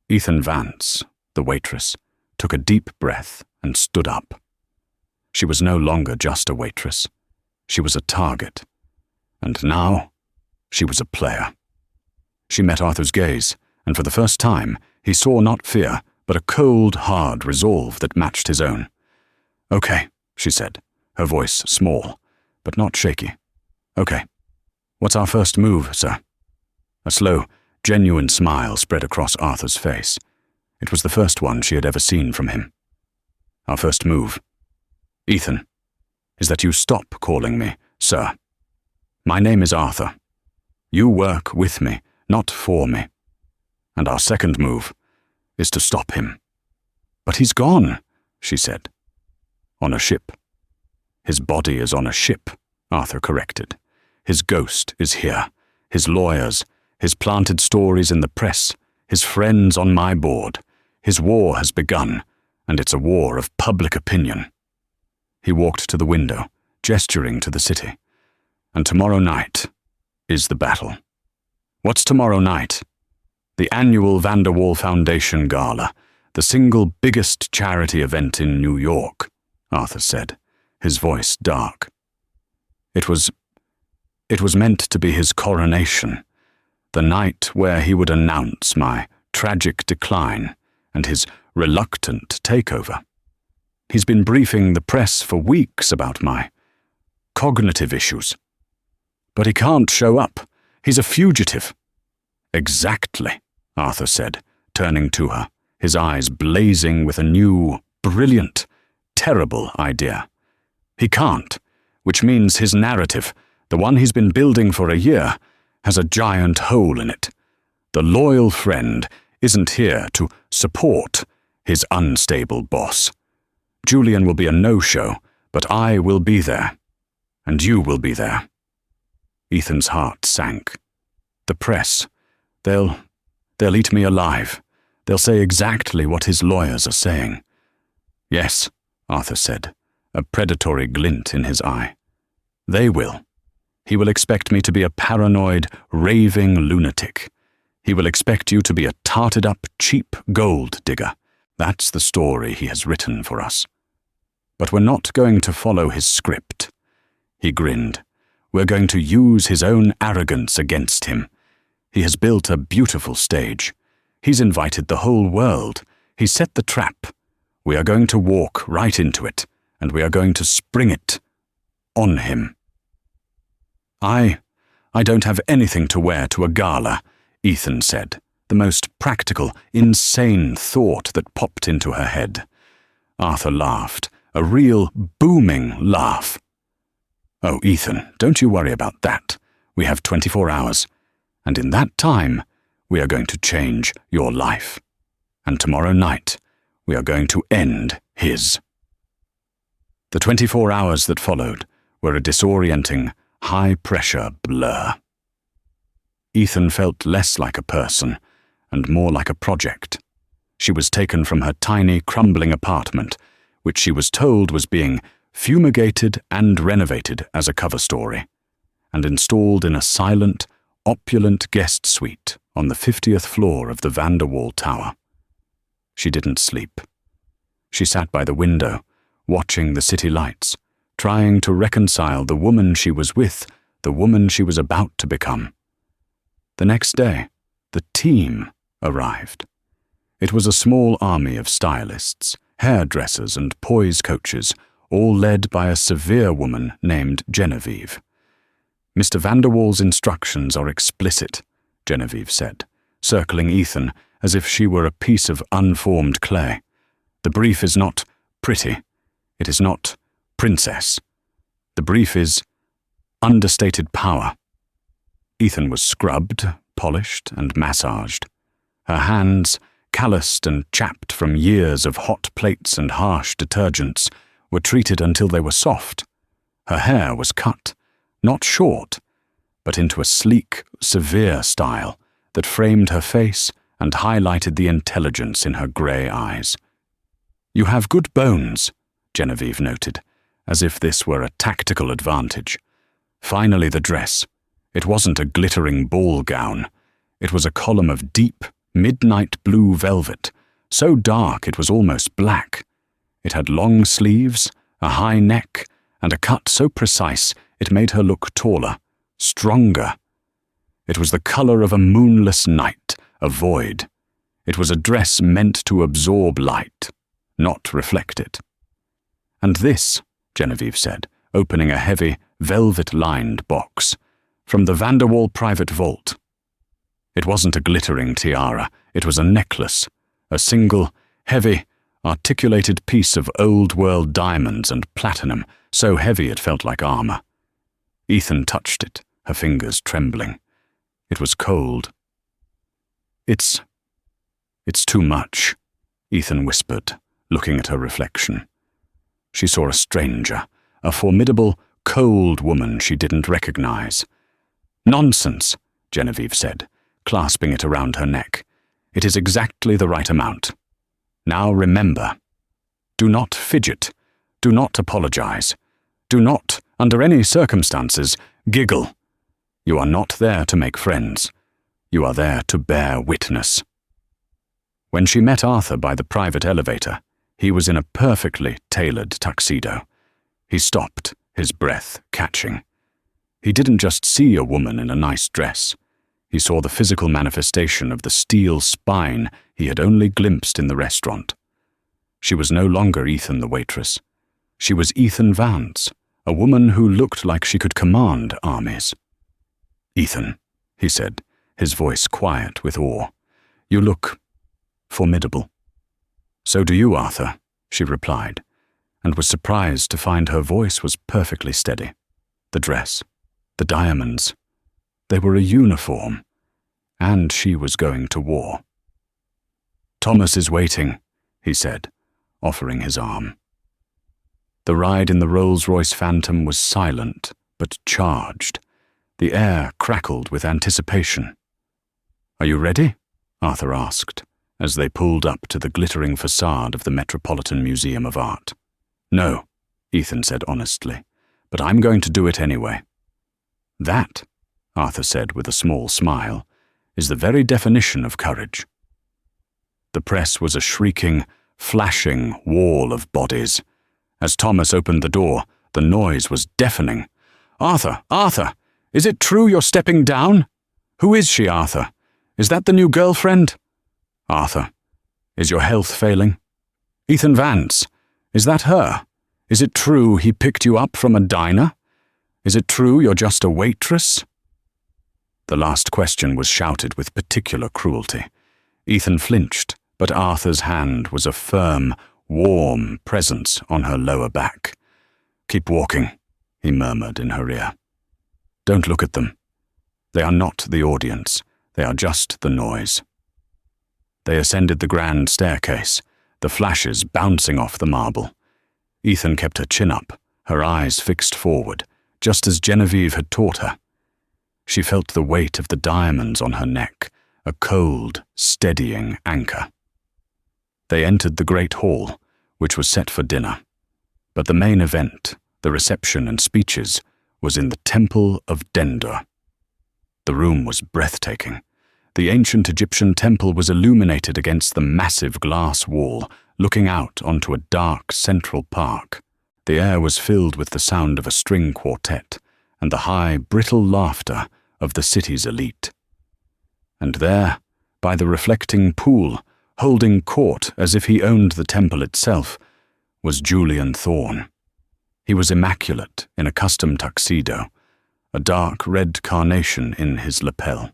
Ethan Vance, the waitress, took a deep breath and stood up. She was no longer just a waitress. She was a target. And now, she was a player. She met Arthur's gaze, and for the first time, he saw not fear, but a cold, hard resolve that matched his own. "Okay," she said, her voice small, but not shaky. "Okay. What's our first move, sir?" A slow, genuine smile spread across Arthur's face. It was the first one she had ever seen from him. "Our first move, Ethan, is that you stop calling me sir. My name is Arthur. You work with me, not for me. And our second move is to stop him." "But he's gone," she said. "On a ship." "His body is on a ship," Arthur corrected. "His ghost is here, his lawyers, his planted stories in the press, his friends on my board. His war has begun, and it's a war of public opinion." He walked to the window, gesturing to the city. "And tomorrow night is the battle." "What's tomorrow night?" "The annual Vanderwall Foundation Gala, the single biggest charity event in New York," Arthur said, his voice dark. It was meant to be his coronation, the night where he would announce my tragic decline and his reluctant takeover. He's been briefing the press for weeks about my cognitive issues. "But he can't show up. He's a fugitive." "Exactly," Arthur said, turning to her, his eyes blazing with a new, brilliant, terrible idea. "He can't, which means his narrative, the one he's been building for a year, has a giant hole in it. The loyal friend isn't here to support his unstable boss. Julian will be a no-show, but I will be there. And you will be there." Ethan's heart sank. "The press, they'll eat me alive. They'll say exactly what his lawyers are saying." "Yes," Arthur said, a predatory glint in his eye. "They will. He will expect me to be a paranoid, raving lunatic. He will expect you to be a tarted-up, cheap gold digger. That's the story he has written for us. But we're not going to follow his script." He grinned. "We're going to use his own arrogance against him. He has built a beautiful stage. He's invited the whole world. He's set the trap. We are going to walk right into it, and we are going to spring it on him." I don't have anything to wear to a gala," Ethan said, the most practical, insane thought that popped into her head. Arthur laughed, a real booming laugh. "Oh, Ethan, don't you worry about that. We have 24 hours, and in that time, we are going to change your life. And tomorrow night, we are going to end his." The 24 hours that followed were a disorienting, high-pressure blur. Ethan felt less like a person and more like a project. She was taken from her tiny, crumbling apartment, which she was told was being fumigated and renovated as a cover story, and installed in a silent, opulent guest suite on the 50th floor of the Vanderwall Tower. She didn't sleep. She sat by the window, watching the city lights, trying to reconcile the woman she was with, the woman she was about to become. The next day, the team arrived. It was a small army of stylists, hairdressers and poise coaches, all led by a severe woman named Genevieve. "Mr. Vanderwall's instructions are explicit," Genevieve said, circling Ethan as if she were a piece of unformed clay. "The brief is not pretty. It is not princess. The brief is understated power." Ethan was scrubbed, polished, and massaged. Her hands, calloused and chapped from years of hot plates and harsh detergents, were treated until they were soft. Her hair was cut, not short, but into a sleek, severe style that framed her face and highlighted the intelligence in her grey eyes. "You have good bones," Genevieve noted, as if this were a tactical advantage. Finally, the dress. It wasn't a glittering ball gown. It was a column of deep, midnight blue velvet, so dark it was almost black. It had long sleeves, a high neck, and a cut so precise it made her look taller, stronger. It was the colour of a moonless night, a void. It was a dress meant to absorb light, not reflect it. "And this," Genevieve said, opening a heavy, velvet-lined box, "from the Vanderwall private vault." It wasn't a glittering tiara, it was a necklace, a single, heavy, articulated piece of old-world diamonds and platinum, so heavy it felt like armour. Ethan touched it, her fingers trembling. It was cold. It's too much," Ethan whispered, looking at her reflection. She saw a stranger, a formidable, cold woman she didn't recognize. "Nonsense," Genevieve said, clasping it around her neck. "It is exactly the right amount. Now remember, do not fidget, do not apologize, do not, under any circumstances, giggle. You are not there to make friends. You are there to bear witness." When she met Arthur by the private elevator, he was in a perfectly tailored tuxedo. He stopped, his breath catching. He didn't just see a woman in a nice dress. He saw the physical manifestation of the steel spine he had only glimpsed in the restaurant. She was no longer Ethan the waitress. She was Ethan Vance, a woman who looked like she could command armies. "Ethan," he said, his voice quiet with awe, "you look formidable." "So do you, Arthur," she replied, and was surprised to find her voice was perfectly steady. The dress, the diamonds, they were a uniform, and she was going to war. "Thomas is waiting," he said, offering his arm. The ride in the Rolls-Royce Phantom was silent, but charged. The air crackled with anticipation. "Are you ready?" Arthur asked, as they pulled up to the glittering facade of the Metropolitan Museum of Art. "No," Ethan said honestly, "but I'm going to do it anyway." "That," Arthur said with a small smile, "is the very definition of courage." The press was a shrieking, flashing wall of bodies. As Thomas opened the door, the noise was deafening. "Arthur! Arthur! Is it true you're stepping down? Who is she, Arthur? Is that the new girlfriend? Arthur, is your health failing? Ethan Vance, is that her? Is it true he picked you up from a diner? Is it true you're just a waitress?" The last question was shouted with particular cruelty. Ethan flinched, but Arthur's hand was a firm, warm presence on her lower back. "Keep walking," he murmured in her ear. "Don't look at them. They are not the audience. They are just the noise." They ascended the grand staircase, the flashes bouncing off the marble. Ethan kept her chin up, her eyes fixed forward, just as Genevieve had taught her. She felt the weight of the diamonds on her neck, a cold, steadying anchor. They entered the great hall, which was set for dinner. But the main event, the reception and speeches, was in the Temple of Dendur. The room was breathtaking. The ancient Egyptian temple was illuminated against the massive glass wall, looking out onto a dark central park. The air was filled with the sound of a string quartet and the high, brittle laughter of the city's elite. And there, by the reflecting pool, holding court as if he owned the temple itself, was Julian Thorne. He was immaculate in a custom tuxedo, a dark red carnation in his lapel.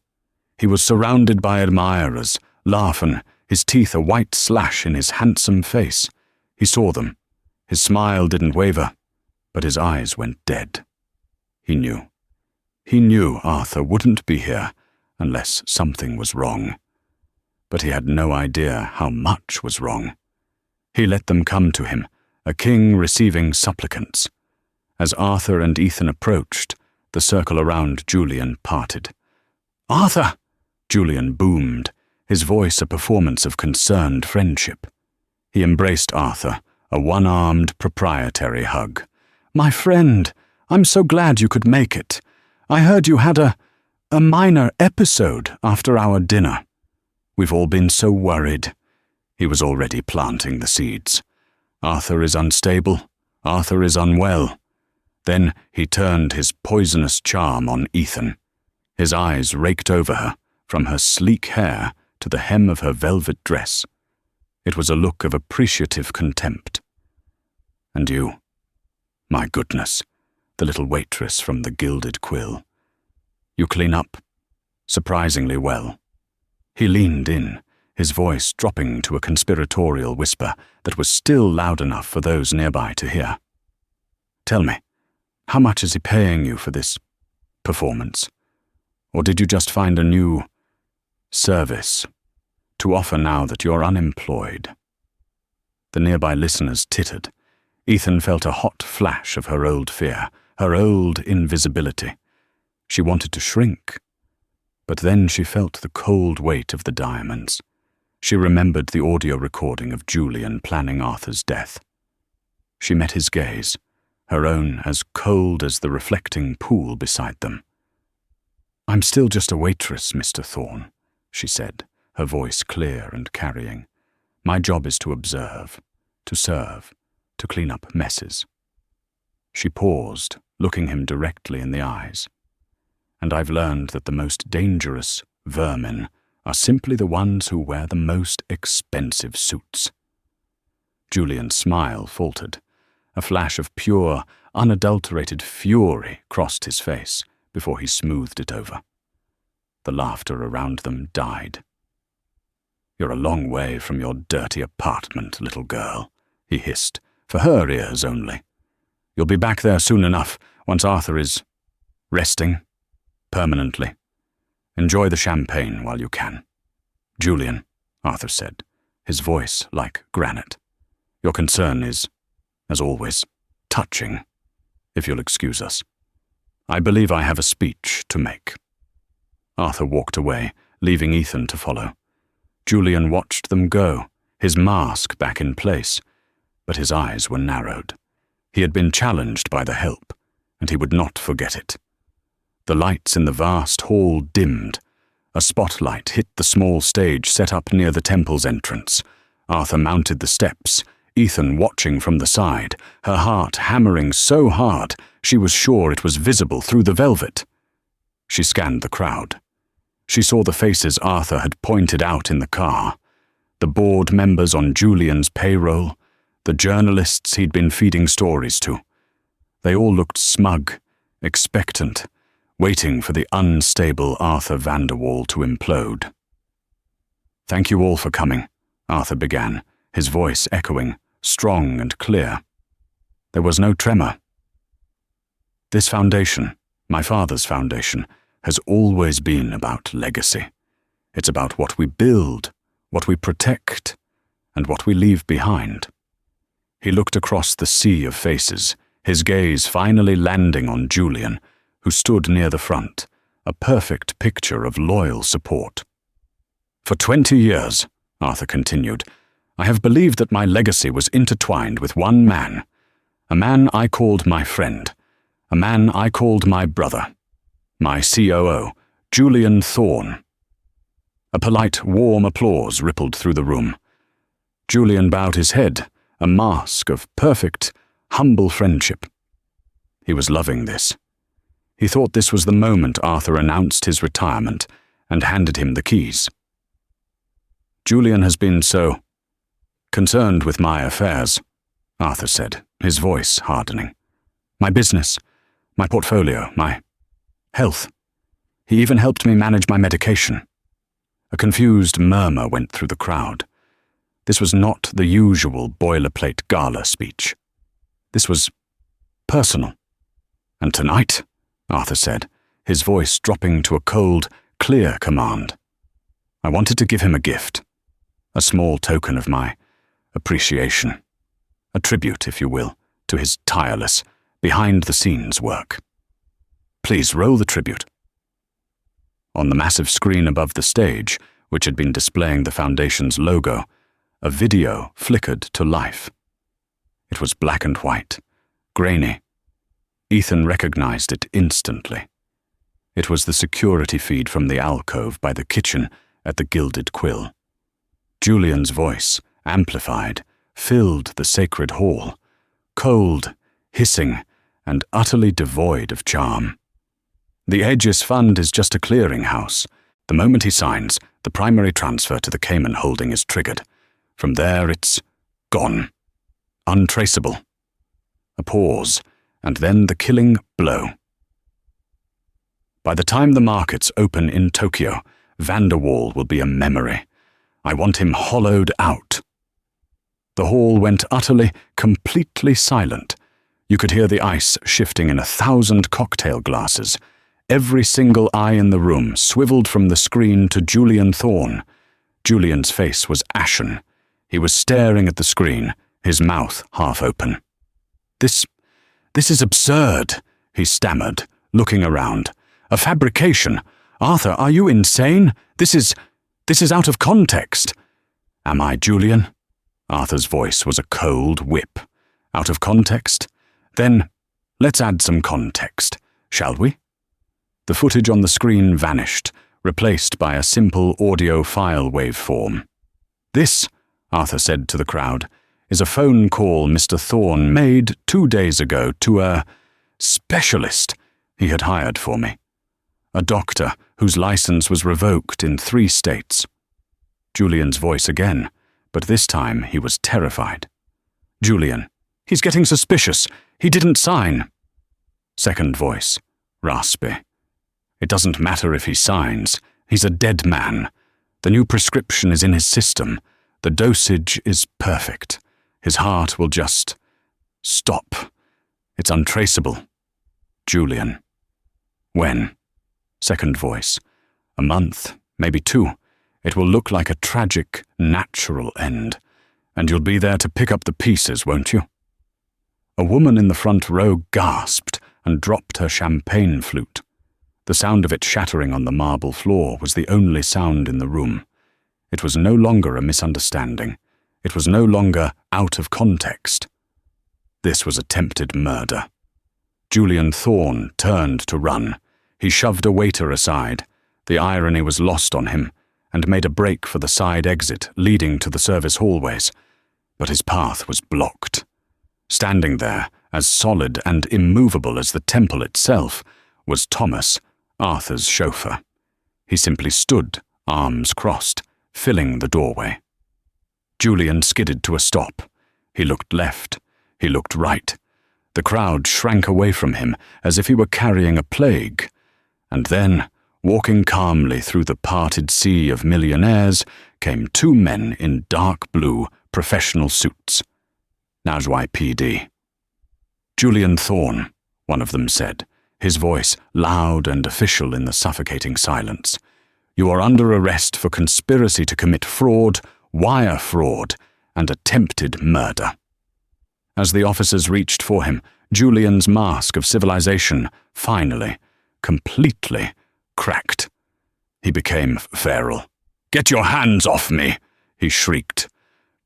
He was surrounded by admirers, laughing, his teeth a white slash in his handsome face. He saw them. His smile didn't waver, but his eyes went dead. He knew. He knew Arthur wouldn't be here unless something was wrong. but he had no idea how much was wrong. He let them come to him, a king receiving supplicants. As Arthur and Ethan approached, the circle around Julian parted. "Arthur!" Julian boomed, his voice a performance of concerned friendship. He embraced Arthur, a one-armed proprietary hug. "My friend, I'm so glad you could make it. I heard you had a minor episode after our dinner. We've all been so worried." He was already planting the seeds. Arthur is unstable. Arthur is unwell. Then he turned his poisonous charm on Ethan. His eyes raked over her, from her sleek hair to the hem of her velvet dress. It was a look of appreciative contempt. "And you? My goodness, the little waitress from the Gilded Quill. You clean up surprisingly well." He leaned in, his voice dropping to a conspiratorial whisper that was still loud enough for those nearby to hear. "Tell me, how much is he paying you for this performance? Or did you just find a new service to offer now that you're unemployed?" The nearby listeners tittered. Ethan felt a hot flash of her old fear, her old invisibility. She wanted to shrink, but then she felt the cold weight of the diamonds. She remembered the audio recording of Julian planning Arthur's death. She met his gaze, her own as cold as the reflecting pool beside them. "I'm still just a waitress, Mr. Thorne," she said, her voice clear and carrying. "My job is to observe, to serve, to clean up messes." She paused, looking him directly in the eyes. "And I've learned that the most dangerous vermin are simply the ones who wear the most expensive suits." Julian's smile faltered. A flash of pure, unadulterated fury crossed his face before he smoothed it over. The laughter around them died. "You're a long way from your dirty apartment, little girl," he hissed, for her ears only. "You'll be back there soon enough, once Arthur is resting permanently. Enjoy the champagne while you can." "Julian," Arthur said, his voice like granite, "your concern is, as always, touching, if you'll excuse us. I believe I have a speech to make." Arthur walked away, leaving Ethan to follow. Julian watched them go, his mask back in place, but his eyes were narrowed. He had been challenged by the help, and he would not forget it. The lights in the vast hall dimmed. A spotlight hit the small stage set up near the temple's entrance. Arthur mounted the steps, Ethan watching from the side, her heart hammering so hard she was sure it was visible through the velvet. She scanned the crowd. She saw the faces Arthur had pointed out in the car, the board members on Julian's payroll, the journalists he'd been feeding stories to. They all looked smug, expectant, waiting for the unstable Arthur Vanderwall to implode. "Thank you all for coming," Arthur began, his voice echoing, strong and clear. There was no tremor. "This foundation, my father's foundation, has always been about legacy. It's about what we build, what we protect, and what we leave behind." He looked across the sea of faces, his gaze finally landing on Julian, who stood near the front, a perfect picture of loyal support. "For 20 years, Arthur continued, I have believed that my legacy was intertwined with one man, a man I called my friend, a man I called my brother, my COO, Julian Thorne." A polite, warm applause rippled through the room. Julian bowed his head, a mask of perfect, humble friendship. He was loving this. He thought this was the moment Arthur announced his retirement and handed him the keys. "Julian has been so concerned with my affairs," Arthur said, his voice hardening. "My business, my portfolio, my health. He even helped me manage my medication." A confused murmur went through the crowd. This was not the usual boilerplate gala speech. This was personal. "And tonight," Arthur said, his voice dropping to a cold, clear command, "I wanted to give him a gift. a small token of my appreciation, a tribute, if you will, to his tireless, behind-the-scenes work. Please roll the tribute. On the massive screen above the stage, which had been displaying the Foundation's logo, a video flickered to life. It was black and white, grainy. Ethan recognized it instantly. It was the security feed from the alcove by the kitchen at the Gilded Quill. Julian's voice, amplified, filled the sacred hall, cold, hissing, and utterly devoid of charm. The Aegis Fund is just a clearinghouse. The moment he signs, the primary transfer to the Cayman holding is triggered. From there, it's gone. Untraceable. A pause, and then the killing blow. By the time the markets open in Tokyo, Vanderwall will be a memory. I want him hollowed out. The hall went utterly, completely silent. You could hear the ice shifting in 1,000 cocktail glasses. Every single eye in the room swiveled from the screen to Julian Thorne. Julian's face was ashen. He was staring at the screen, his mouth half open. This is absurd, he stammered, looking around. A fabrication. Arthur, are you insane? This is out of context. Am I, Julian? Arthur's voice was a cold whip. Out of context? Then, let's add some context, shall we? The footage on the screen vanished, replaced by a simple audio file waveform. This, Arthur said to the crowd, is a phone call Mr. Thorne made 2 days ago to a specialist he had hired for me. A doctor whose license was revoked in 3 states. Julian's voice again, but this time he was terrified. Julian, he's getting suspicious. He didn't sign. Second voice, raspy. It doesn't matter if he signs. He's a dead man. The new prescription is in his system. The dosage is perfect. His heart will just stop. It's untraceable. Julian. When? Second voice. A month, maybe 2. It will look like a tragic, natural end. And you'll be there to pick up the pieces, won't you? A woman in the front row gasped and dropped her champagne flute. The sound of it shattering on the marble floor was the only sound in the room. It was no longer a misunderstanding. It was no longer out of context. This was attempted murder. Julian Thorne turned to run. He shoved a waiter aside. The irony was lost on him, and made a break for the side exit leading to the service hallways. But his path was blocked. Standing there, as solid and immovable as the temple itself, was Thomas, Arthur's chauffeur. He simply stood, arms crossed, filling the doorway. Julian skidded to a stop. He looked left. He looked right. The crowd shrank away from him as if he were carrying a plague. And then, walking calmly through the parted sea of millionaires, came 2 men in dark blue professional suits. Najwai PD. Julian Thorne, one of them said, his voice loud and official in the suffocating silence. You are under arrest for conspiracy to commit fraud, wire fraud, and attempted murder. As the officers reached for him, Julian's mask of civilization finally, completely, cracked. He became feral. "Get your hands off me!" he shrieked.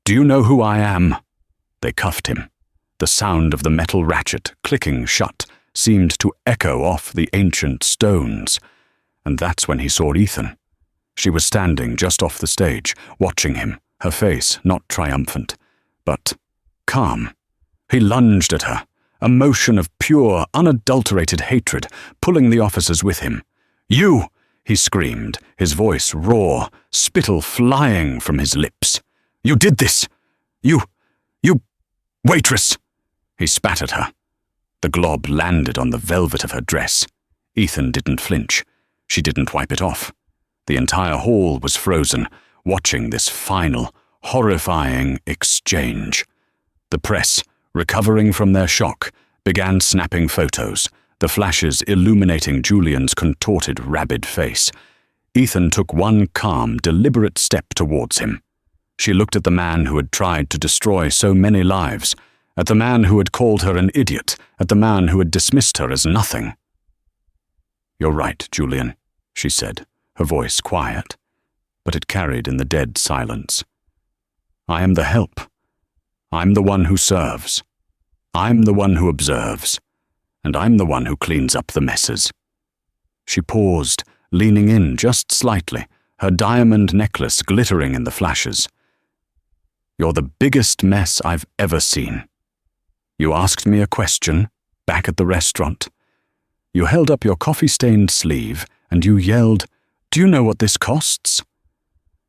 "Do you know who I am?" They cuffed him. The sound of the metal ratchet clicking shut seemed to echo off the ancient stones. And that's when he saw Ethan. She was standing just off the stage, watching him, her face not triumphant, but calm. He lunged at her, a motion of pure, unadulterated hatred, pulling the officers with him. "You!" he screamed, his voice raw, spittle flying from his lips. "You did this! You waitress!" He spat at her. The glob landed on the velvet of her dress. Ethan didn't flinch. She didn't wipe it off. The entire hall was frozen, watching this final, horrifying exchange. The press, recovering from their shock, began snapping photos, the flashes illuminating Julian's contorted, rabid face. Ethan took one calm, deliberate step towards him. She looked at the man who had tried to destroy so many lives, at the man who had called her an idiot, at the man who had dismissed her as nothing. "You're right, Julian," she said, her voice quiet, but it carried in the dead silence. "I am the help. I'm the one who serves. I'm the one who observes. And I'm the one who cleans up the messes." She paused, leaning in just slightly, her diamond necklace glittering in the flashes. "You're the biggest mess I've ever seen. You asked me a question, back at the restaurant. You held up your coffee-stained sleeve, and you yelled, 'Do you know what this costs?'"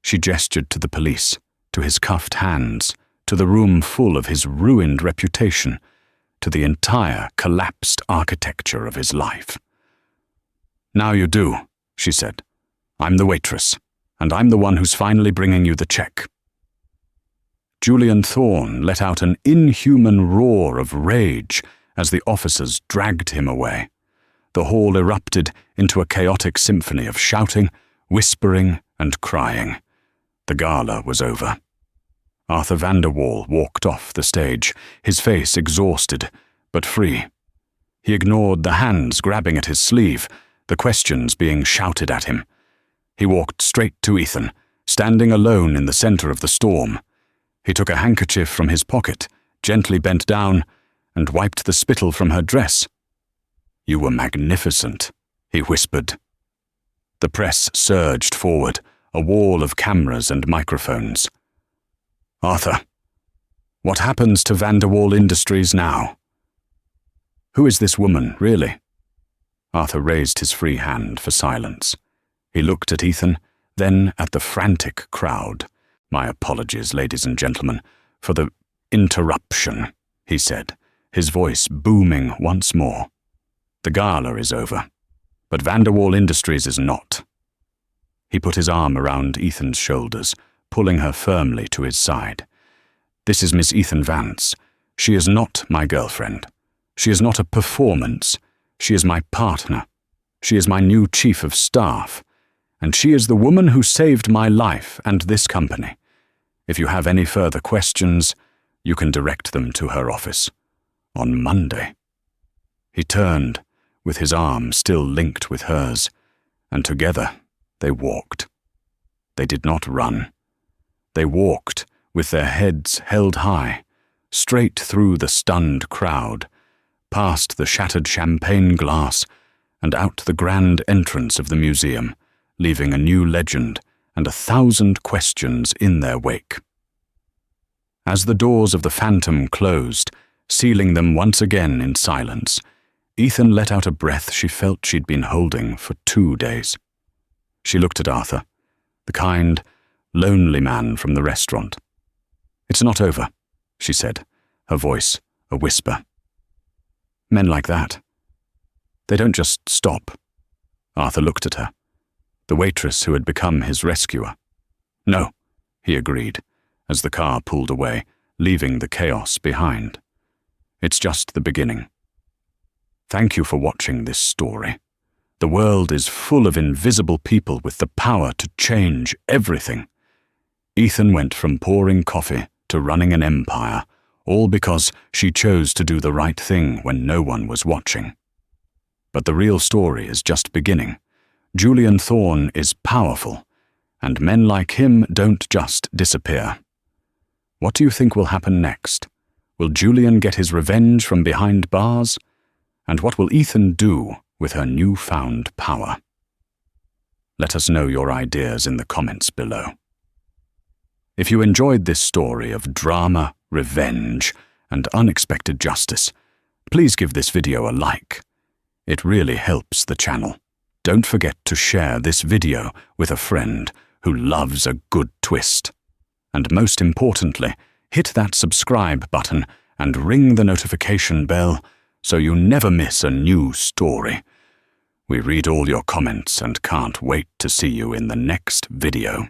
She gestured to the police, to his cuffed hands, to the room full of his ruined reputation, to the entire collapsed architecture of his life. "Now you do," she said. "I'm the waitress, and I'm the one who's finally bringing you the check." Julian Thorne let out an inhuman roar of rage as the officers dragged him away. The hall erupted into a chaotic symphony of shouting, whispering, and crying. The gala was over. Arthur Vanderwall walked off the stage, his face exhausted, but free. He ignored the hands grabbing at his sleeve, the questions being shouted at him. He walked straight to Ethan, standing alone in the center of the storm. He took a handkerchief from his pocket, gently bent down, and wiped the spittle from her dress. "You were magnificent," he whispered. The press surged forward, a wall of cameras and microphones. "Arthur, what happens to Vanderwall Industries now? Who is this woman, really?" Arthur raised his free hand for silence. He looked at Ethan, then at the frantic crowd. "My apologies, ladies and gentlemen, for the interruption," he said, his voice booming once more. "The gala is over, but Vanderwall Industries is not." He put his arm around Ethan's shoulders, pulling her firmly to his side. "This is Miss Ethan Vance. She is not my girlfriend. She is not a performance. She is my partner. She is my new chief of staff. And she is the woman who saved my life and this company. If you have any further questions, you can direct them to her office. On Monday." He turned, with his arm still linked with hers, and together they walked. They did not run. They walked, with their heads held high, straight through the stunned crowd, past the shattered champagne glass, and out the grand entrance of the museum, leaving a new legend and 1,000 questions in their wake. As the doors of the Phantom closed, sealing them once again in silence, Ethan let out a breath she felt she'd been holding for 2 days. She looked at Arthur, the kind, lonely man from the restaurant. "It's not over," she said, her voice a whisper. "Men like that, they don't just stop." Arthur looked at her, the waitress who had become his rescuer. "No," he agreed, as the car pulled away, leaving the chaos behind. "It's just the beginning. Thank you for watching this story. The world is full of invisible people with the power to change everything." Ethan went from pouring coffee to running an empire, all because she chose to do the right thing when no one was watching. But the real story is just beginning. Julian Thorne is powerful, and men like him don't just disappear. What do you think will happen next? Will Julian get his revenge from behind bars? And what will Ethan do with her newfound power? Let us know your ideas in the comments below. If you enjoyed this story of drama, revenge, and unexpected justice, please give this video a like. It really helps the channel. Don't forget to share this video with a friend who loves a good twist. And most importantly, hit that subscribe button and ring the notification bell so you never miss a new story. We read all your comments and can't wait to see you in the next video.